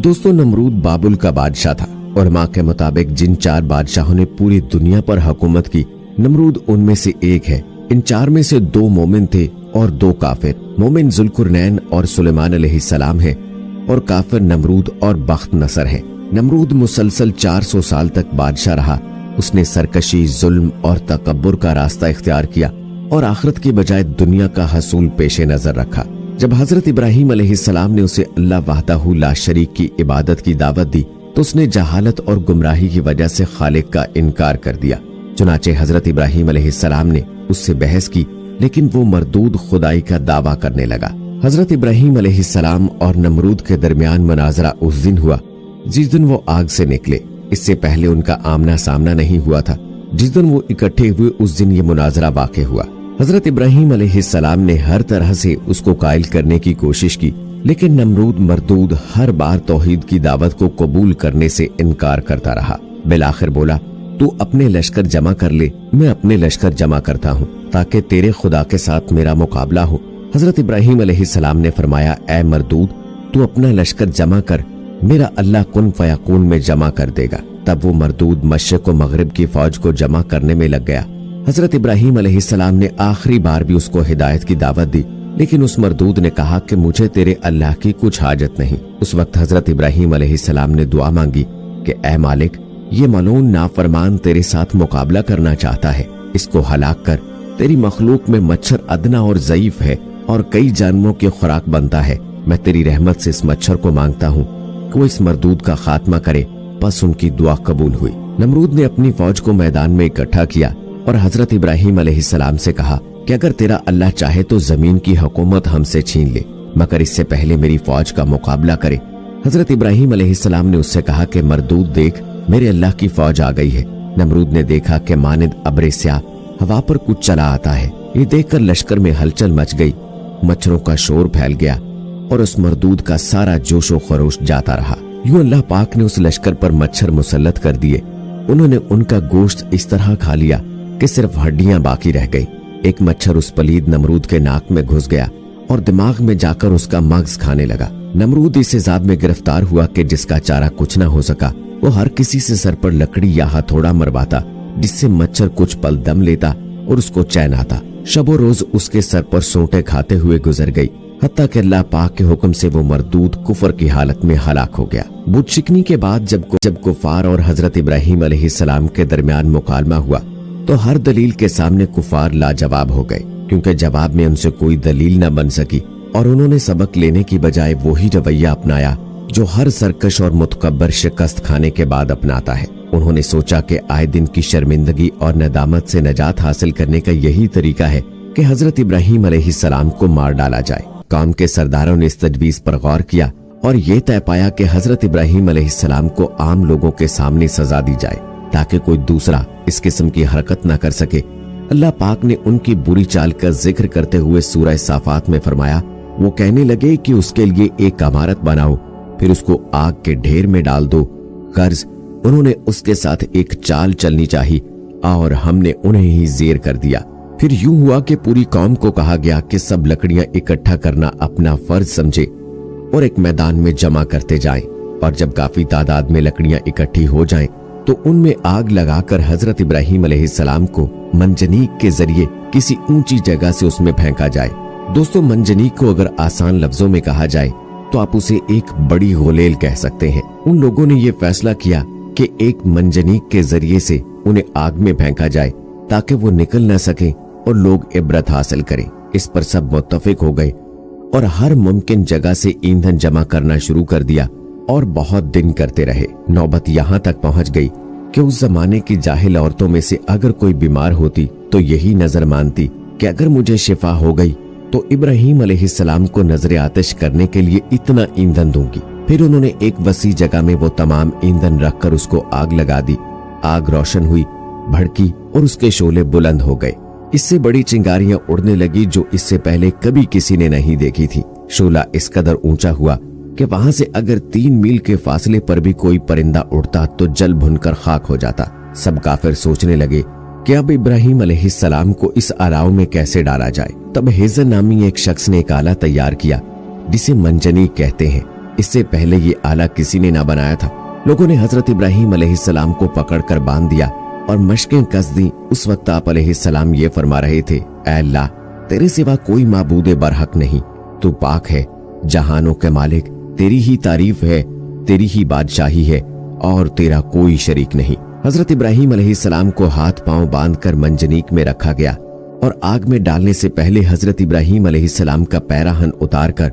दोस्तों, नमरूद बाबुल का बादशाह था और माँ के मुताबिक जिन 4 बादशाहों ने पूरी दुनिया पर हुकूमत की, नमरूद उनमें से एक है। इन 4 में से 2 मोमिन थे और 2 काफिर। मोमिन जुल्कुरनैन और सुलेमान अलैहिस्सलाम है और काफिर नमरूद और बख्त नसर है। नमरूद मुसलसल 400 साल तक बादशाह रहा। उसने सरकशी, जुल्म और तकब्बुर का रास्ता इख्तियार किया और आखिरत की बजाय दुनिया का हसूल पेशे नजर रखा। जब हजरत इब्राहीम अलैहिस्सलाम ने उसे अल्लाह वहदहू ला शरीक की इबादत की दावत दी तो उसने जहालत और गुमराही की वजह से खालिक का इनकार कर दिया। चुनाचे हजरत इब्राहीम अलैहिस्सलाम ने उससे बहस की, लेकिन वो मरदूद खुदाई का दावा करने लगा। हजरत इब्राहीम अलैहिस्सलाम और नमरूद के दरमियान मुनाजरा उस दिन हुआ जिस दिन वो आग से निकले। इससे पहले उनका आमना सामना नहीं हुआ था। जिस दिन वो इकट्ठे हुए उस दिन ये मुनाजरा वाक़े हुआ। हजरत इब्राहीम अलैहिस्सलाम ने हर तरह से उसको कायल करने की कोशिश की, लेकिन नमरूद मरदूद हर बार तौहीद की दावत को कबूल करने से इनकार करता रहा। बिलाखिर बोला, तू अपने लश्कर जमा कर ले, मैं अपने लश्कर जमा करता हूँ ताकि तेरे खुदा के साथ मेरा मुकाबला हो। हजरत इब्राहीम अलैहिस्सलाम ने फरमाया, ऐ मरदूद, तू अपना लश्कर जमा कर, मेरा अल्लाह कुन फयकून में जमा कर देगा। तब वो मरदूद मशरिक व मगरिब की फौज को जमा करने में लग गया। हजरत इब्राहीम अलैहिस्सलाम ने आखिरी बार भी उसको हिदायत की दावत दी, लेकिन उस मरदूद ने कहा कि मुझे तेरे अल्लाह की कुछ हाजत नहीं। उस वक्त हजरत इब्राहीम अलैहिस्सलाम ने दुआ मांगी कि ऐ मालिक, ये मलून नाफरमान तेरे साथ मुकाबला करना चाहता है, इसको हलाक कर। तेरी मखलूक में मच्छर अदना और ज़ईफ है और कई जानवरों की खुराक बनता है। मैं तेरी रहमत से इस मच्छर को मांगता हूँ कि वो इस मरदूद का खात्मा करे। बस उनकी दुआ कबूल हुई। नमरूद ने अपनी फौज को मैदान में इकट्ठा किया और हजरत इब्राहीम अलैहिस्सलाम से कहा कि अगर तेरा अल्लाह चाहे तो जमीन की हुकूमत हमसे छीन ले, मगर इससे पहले मेरी फौज का मुकाबला करे। हजरत इब्राहीम अलैहिस्सलाम ने उससे कहा कि मरदूद देख, मेरे अल्लाह की फौज आ गई है। नमरूद ने देखा कि मानिद अब्रे स्याह हवा पर कुछ चला आता है। ये देखकर लश्कर में हलचल मच गई, मच्छरों का शोर फैल गया और उस मरदूद का सारा जोशो खरोश जाता रहा। यूं अल्लाह पाक ने उस लश्कर पर मच्छर मुसल्लत कर दिए। उन्होंने उनका गोश्त इस तरह खा लिया कि सिर्फ हड्डियां बाकी रह गई। एक मच्छर उस पलीद नमरूद के नाक में घुस गया और दिमाग में जाकर उसका मगज खाने लगा। नमरूद इस इज़ाब में गिरफ्तार हुआ कि जिसका चारा कुछ न हो सका। वो हर किसी से सर पर लकड़ी या हथौड़ा मरवाता, जिससे मच्छर कुछ पल दम लेता और उसको चैन आता। शबो रोज उसके सर पर सोंटे खाते हुए गुजर गई, हत्ता कि अल्लाह पाक के हुक्म से वो मरदूद कुफर की हालत में हलाक हो गया। बुत शिकनी के बाद जब कुफार और हजरत इब्राहीम अलैहिस्सलाम के दरमियान मुकालमा हुआ तो हर दलील के सामने कुफार लाजवाब हो गए, क्योंकि जवाब में उनसे कोई दलील न बन सकी और उन्होंने सबक लेने की बजाय वही रवैया अपनाया जो हर सरकश और मुतकब्बर शिकस्त खाने के बाद अपनाता है। उन्होंने सोचा कि आए दिन की शर्मिंदगी और नदामत से नजात हासिल करने का यही तरीका है कि हजरत इब्राहीम अलैहिस्सलाम को मार डाला जाए। कौम के सरदारों ने इस तजवीज पर गौर किया और ये तय पाया कि हजरत इब्राहीम अलैहिस्सलाम को आम लोगों के सामने सजा दी जाए ताकि कोई दूसरा इस किस्म की हरकत न कर सके। अल्लाह पाक ने उनकी बुरी चाल का जिक्र करते हुए सूरह साफात में फरमाया, वो कहने लगे कि उसके लिए एक इमारत बनाओ, फिर उसको आग के ढेर में डाल दो। गर्ज उन्होंने उसके साथ एक चाल चलनी चाहिए और हमने उन्हें ही जेर कर दिया। फिर यूं हुआ कि पूरी कौम को कहा गया कि सब लकड़ियां इकट्ठा करना अपना फर्ज समझे और एक मैदान में जमा करते जाएं, और जब काफी तादाद में लकड़ियां इकट्ठी हो जाएं तो उनमें आग लगाकर हजरत इब्राहीम अलैहिस्सलाम को मंजनीक के जरिए किसी ऊंची जगह से उसमें फेंका जाए। दोस्तों, मंजनीक को अगर आसान लफ्जों में कहा जाए तो आप उसे एक बड़ी गुलेल कह सकते हैं। उन लोगों ने यह फैसला किया कि एक मंजनीक के जरिए से उन्हें आग में फेंका जाए ताकि वो निकल न सके और लोग इबरत हासिल करें। इस पर सब मुत्तफिक हो गए और हर मुमकिन जगह से ईंधन जमा करना शुरू कर दिया और बहुत दिन करते रहे। नौबत यहाँ तक पहुँच गई कि उस जमाने की जाहिल औरतों में से अगर कोई बीमार होती तो यही नजर मानती कि अगर मुझे शिफा हो गई तो इब्राहीम अलैहिस्सलाम को नजर आतिश करने के लिए इतना ईंधन दूंगी। फिर उन्होंने एक वसी जगह में वो तमाम ईंधन रखकर उसको आग लगा दी। आग रोशन हुई, भड़की और उसके शोले बुलंद हो गए। इससे बड़ी चिंगारियां उड़ने लगी जो इससे पहले कभी किसी ने नहीं देखी थी। शोला इस कदर ऊंचा हुआ कि वहां से अगर 3 मील के फासले पर भी कोई परिंदा उड़ता तो जल भुनकर खाक हो जाता। सब काफिर सोचने लगे कि अब इब्राहीम अलैहिस्सलाम को इस अलाव में कैसे डाला जाए। तब हेजर नामी एक शख्स ने एक आला तैयार किया जिसे मंजनीक कहते हैं। इससे पहले ये आला किसी ने ना बनाया था। लोगों ने हजरत इब्राहिम अलैहिस्सलाम को पकड़कर बांध दिया और मशकें कस दी। उस वक्त आप अलैहिस्सलाम ये फरमा रहे थे, ऐ अल्लाह, तेरे सिवा कोई माबूद बरहक नहीं, तू पाक है, जहानों के मालिक, तेरी ही तारीफ है, तेरी ही बादशाही है और तेरा कोई शरीक नहीं। हजरत इब्राहिम अलैहिस्सलाम को हाथ पांव बांधकर मंजनीक में रखा गया और आग में डालने से पहले हजरत इब्राहिम अलैहिस्सलाम का पैराहन उतारकर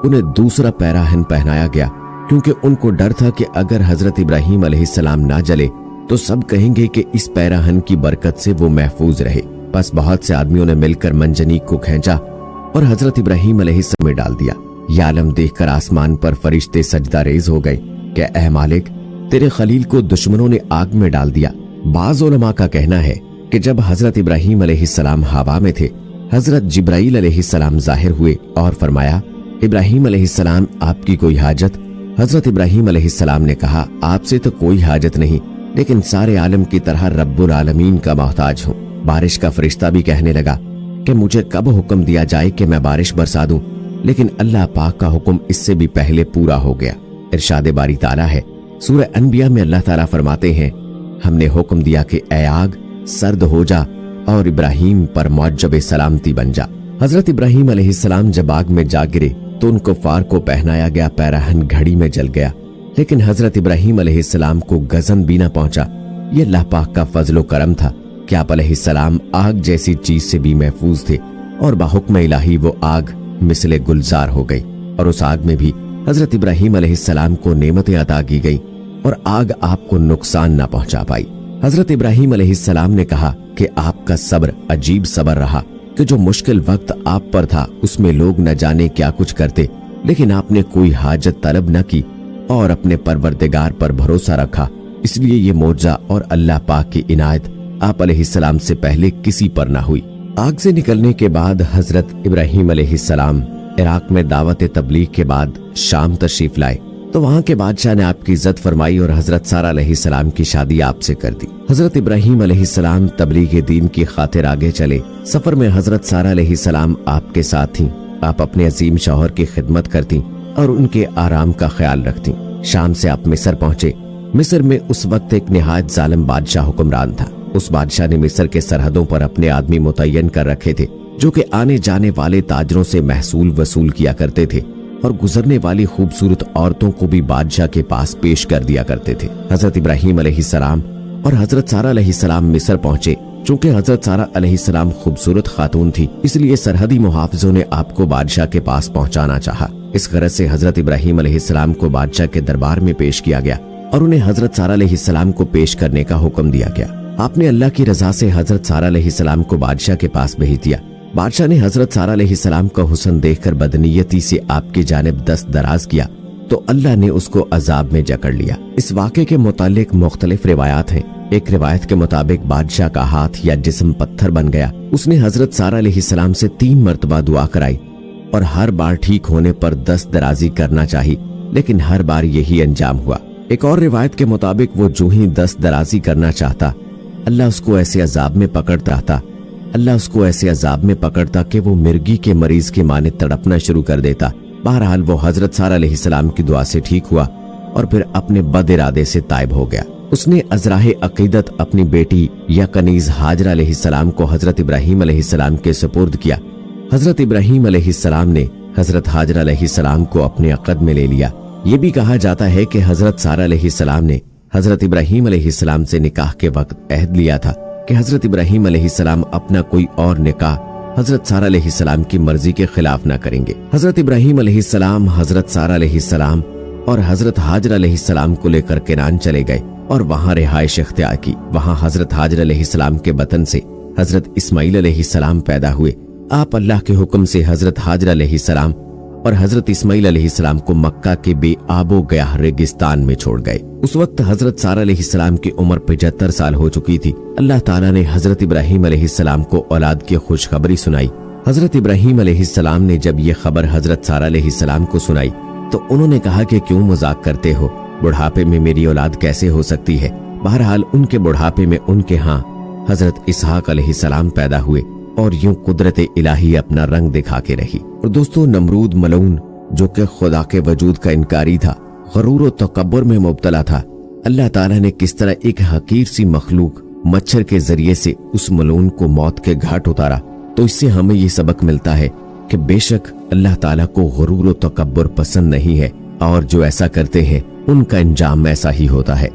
उन्हें दूसरा पैराहन पहनाया गया, क्योंकि उनको डर था कि अगर हजरत इब्राहिम अलैहिस्सलाम ना जले तो सब कहेंगे कि इस पैराहन की बरकत से वो महफूज रहे। बस बहुत से आदमियों ने मिलकर मंजनीक को खींचा और हजरत इब्राहिम अलैहिस्सलाम में डाल दिया। यह आलम देखकर आसमान पर फरिश्ते सजदा रेज हो गए कि ऐ मालिक, तेरे खलील को दुश्मनों ने आग में डाल दिया। बाज़ उलमा का कहना है कि जब हजरत इब्राहिम अलैहिस्सलाम हवा में थे, हजरत जिब्राइल अलैहिस्सलाम जाहिर हुए और फरमाया, इब्राहिम अलैहिस्सलाम, आपकी कोई हाजत? हजरत इब्राहिम अलैहिस्सलाम ने कहा, आपसे तो कोई हाजत नहीं, लेकिन सारे आलम की तरह रब्बुल आलमीन का मोहताज हूँ। बारिश का फरिश्ता भी कहने लगा कि मुझे कब हुक्म दिया जाए कि मैं बारिश बरसा दूं, लेकिन अल्लाह पाक का हुक्म इससे भी पहले पूरा हो गया। इरशाद बारी ताला है, सूरह अनबिया में अल्लाह ताला फरमाते हैं, हमने हुक्म दिया कि ऐ आग, सर्द हो जा और इब्राहिम पर मुअज्जब सलामती बन जा। हजरत इब्राहिम अलैहिस्सलाम जब आग में जा गिरे तो उन कुफ्फार को पहनाया गया पैराहन घड़ी में जल गया, लेकिन हजरत इब्राहिम अलैहिस्सलाम को गजन भी न पहुंचा। ये अल्लाह पाक का फजलो करम था कि आप अलैहिस्सलाम आग जैसी चीज से भी महफूज थे और बाहुक्म इलाही वो आग मिसले गुलजार हो गई और उस आग में भी हजरत इब्राहिम अलैहिस्सलाम को नेमतें अता की गई और आग आपको नुकसान न पहुंचा पाई। हजरत इब्राहिम अलैहिस्सलाम ने कहा कि आपका सब्र अजीब सब्र रहा कि जो मुश्किल वक्त आप पर था उसमें लोग न जाने क्या कुछ करते, लेकिन आपने कोई हाजत तलब न की और अपने परवरदिगार पर भरोसा रखा। इसलिए ये मौजज़ा और अल्लाह पाक की इनायत आप अलैहिस्सलाम से पहले किसी पर ना हुई। आग से निकलने के बाद हजरत इब्राहिम अलैहिस्सलाम इराक में दावत तबलीग के बाद शाम तशरीफ लाए तो वहाँ के बादशाह ने आपकी इज्जत फरमाई और हजरत सारा अलैहिस्सलाम की शादी आपसे कर दी। हजरत इब्राहिम अलैहिस्सलाम तबलीग दीन की खातिर आगे चले। सफर में हजरत सारा अलैहिस्सलाम आपके साथ थीं। आप अपने अजीम शौहर की खिदमत करती और उनके आराम का ख्याल रखती। शाम से आप मिस्र पहुंचे। मिस्र में उस वक्त एक निहायत जालिम बादशाह हुक्मरान था। उस बादशाह ने मिस्र के सरहदों पर अपने आदमी मुतय्यन कर रखे थे जो कि आने जाने वाले ताजरों से महसूल वसूल किया करते थे और गुजरने वाली खूबसूरत औरतों को भी बादशाह के पास पेश कर दिया करते थे। हजरत इब्राहिम अलैहिस्सलाम और हजरत सारा अलैहिस्सलाम मिस्र पहुंचे। चूंकि हजरत सारा अलैहिस्सलाम खूबसूरत खातून थी, इसलिए सरहदी मुहाफिजों ने आपको बादशाह के पास पहुंचाना चाहा। इस गरज से हजरत इब्राहिम अलैहिस्सलाम को बादशाह के दरबार में पेश किया गया और उन्हें हजरत सारा अलैहिस्सलाम को पेश करने का हुक्म दिया गया। आपने अल्लाह की रजा से हजरत सारा अलैहिस्सलाम को बादशाह के पास भेज दिया। बादशाह ने हजरत सारा अलैहिस्सलाम का हुस्न देखकर बदनीयती से आपकी जानिब दस्त दराज किया तो अल्लाह ने उसको अजाब में जकड़ लिया। इस वाक़े के मुतालिक मुख्तलिफ रिवायात हैं। एक रिवायत के मुताबिक बादशाह का हाथ या जिस्म पत्थर बन गया। उसने हजरत सारा अलैहिस्सलाम से 3 मरतबा दुआ कराई और हर बार ठीक होने पर दस्त दराजी करना चाहिए, लेकिन हर बार यही अंजाम हुआ। एक और रिवायत के मुताबिक वो जो ही दस्त दराजी करना चाहता, अल्लाह उसको ऐसे अजाब में पकड़ता कि वो मिर्गी के मरीज के माने तड़पना शुरू कर देता। बहरहाल वो हजरत सारा अलैहिस्सलाम की दुआ से ठीक हुआ और फिर अपने बद इरादे से ताइब हो गया। उसने अज़राहे अकीदत अपनी बेटी या कनीज हाजरा अलैहिस्सलाम को हजरत इब्राहिम अलैहिस्सलाम के सुपुर्द किया। हजरत इब्राहिम अलैहिस्सलाम ने हजरत हाजरा अलैहिस्सलाम को अपने अक़द में ले लिया। ये भी कहा जाता है कि हजरत सारा अलैहिस्सलाम ने हजरत इब्राहिम अलैहिस्सलाम से निकाह के वक्त अहद लिया था कि हजरत इब्राहिम अलैहिस्सलाम अपना कोई और निकाह हजरत सारा अलैहिस्सलाम की मर्जी के खिलाफ ना करेंगे। हजरत इब्राहिम अलैहिस्सलाम, हजरत सारा अलैहिस्सलाम और हजरत हाजरा अलैहिस्सलाम को लेकर केनान चले गए और वहाँ रिहाइश इख्तियार की। वहाँ हजरत हाजरा अलैहिस्सलाम के बतन से हजरत इस्माइल अलैहिस्सलाम पैदा हुए। आप अल्लाह के हुक्म से हजरत हाजरा अलैहिस्सलाम और हजरत इस्माइल अलैहिस्सलाम को मक्का के बेआबो गया रेगिस्तान में छोड़ गए। उस वक्त हजरत सारा अलैहिस्सलाम की उम्र 75 साल हो चुकी थी। अल्लाह ताला ने हजरत इब्राहिम अलैहिस्सलाम को औलाद की खुशखबरी सुनाई। हजरत इब्राहिम अलैहिस्सलाम ने जब ये खबर हजरत सारा अलैहिस्सलाम को सुनाई तो उन्होंने कहा कि क्यों मजाक करते हो, बुढ़ापे में मेरी औलाद कैसे हो सकती है। बहरहाल उनके बुढ़ापे में उनके यहाँ हजरत इसहाक अलैहिस्सलाम पैदा हुए और यूं कुदरत इलाही अपना रंग दिखा के रही। और दोस्तों, नमरूद मलऊन जो कि खुदा के वजूद का इनकारी था, गरूर और तकब्बुर में मुब्तला था। अल्लाह ताला ने किस तरह एक हकीर सी मखलूक मच्छर के जरिए से उस मलून को मौत के घाट उतारा। तो इससे हमें ये सबक मिलता है कि बेशक अल्लाह ताला को गरूर और तकब्बुर पसंद नहीं है, और जो ऐसा करते हैं उनका अंजाम ऐसा ही होता है।